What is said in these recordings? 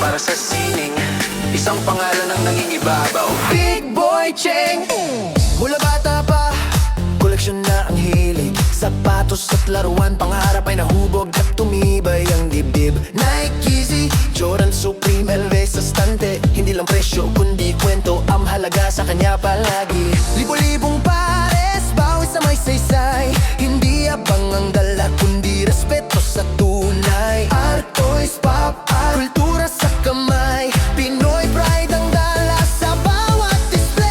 para sa sining. Isang pangalan ang nangingibabaw, Big Boy Cheng. Mula bata pa, koleksyon na ang hilig. Sapatos at laruan, pangarap ay nahubog at tumibay ang dibdib. Nike, Yeezy, Jordan, Supreme, LV sa stante. Hindi lang presyo kundi kwento, ang halaga sa kanya palagi. Libo-libong pares, bawis sa may saysay. Hindi abang ang dala kundi respeto sa tunay. Art, toys, pop art, kultura sa kamay. Pinoy pride ang dala sa bawat display.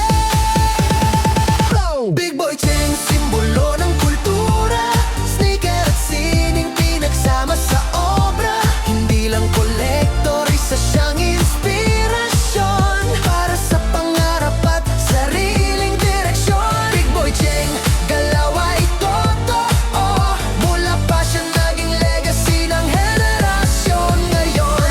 Big Boy Cheng, simbolo ng kultura. Sneaker at sining pinagsama sa obra. Hindi lang kolektor, isa siyang inspirasyon para sa pangarap at sariling direksyon. Big Boy Cheng, galaw ay totoo. Mula pa siya naging legacy ng henerasyon ngayon.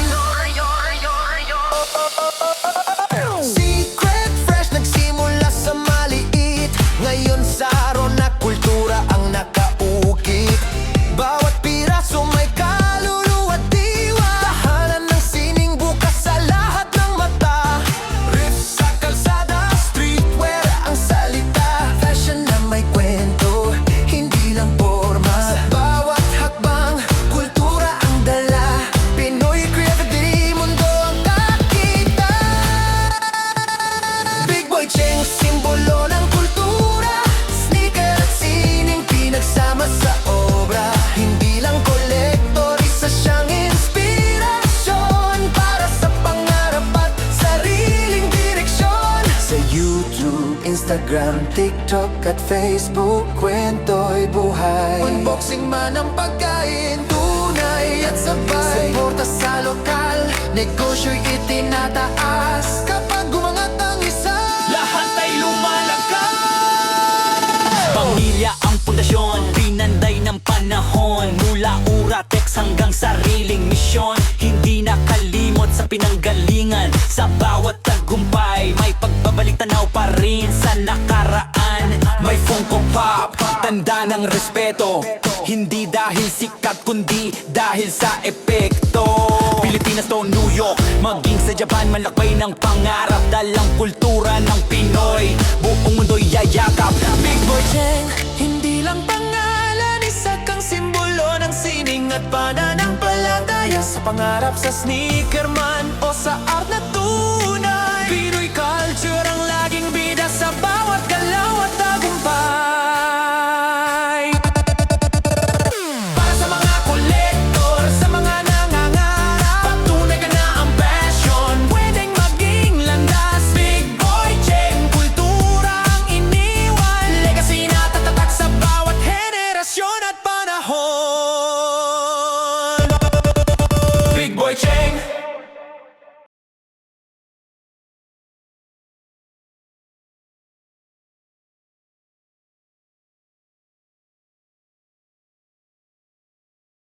Secret fresh, nagsimula sa maliit. Ngayon sa araw na kultura ang nakaukit. Bawat piraso may kaluluwa at diwa. Tahanan ng sining bukas sa lahat ng mata. Riff sa kalsada, streetwear ang salita. Fashion na may kwento, hindi lang forma. Sa bawat hakbang, kultura ang dala. Pinoy creativity, mundo ang kakita. Big Boy Cheng, simbolo ng kultura. Sneaker at sining pinagsama sa obra. Hindi lang kolektor, isa siyang inspirasyon para sa pangarap at sariling direksyon. Sa YouTube, Instagram, TikTok at Facebook, kwento'y buhay. Unboxing man ang pagkain, tunay at sabay. Suporta sa lokal, negosyo'y itinataas. Kapag gumangat ang isa, lahat ay lumalakas. Pamilya ang pundasyon, pinanday ng panahon. Mula Uratex hanggang sariling misyon. Hindi nakalimot sa pinanggalingan. Sa bawat tagumpay, may pagbabalik tanaw pa rin sa nakaraan. May Funko Pop, tanda ng respeto. Hindi dahil sikat kundi dahil sa epekto. Pilipinas to New York, maging sa Japan, malakbay ng pangarap. Dalang kultura ng Pinoy, buong mundo'y yayakap. Big Boy Cheng, hindi lang pangalan, isa kang simbolo ng sining at pananampalataya. Sa pangarap, sa sneaker man o sa art na tunay. Pinoy culture ang laging bida sa bawat galaw at tagumpay. Para sa mga kolektor, sa mga nangangarap, patunay ka na ang passion, pwedeng maging landas. Big Boy Cheng, kultura ang iniwan. Legacy na tatatak sa bawat henerasyon at panahon. Big Boy Cheng.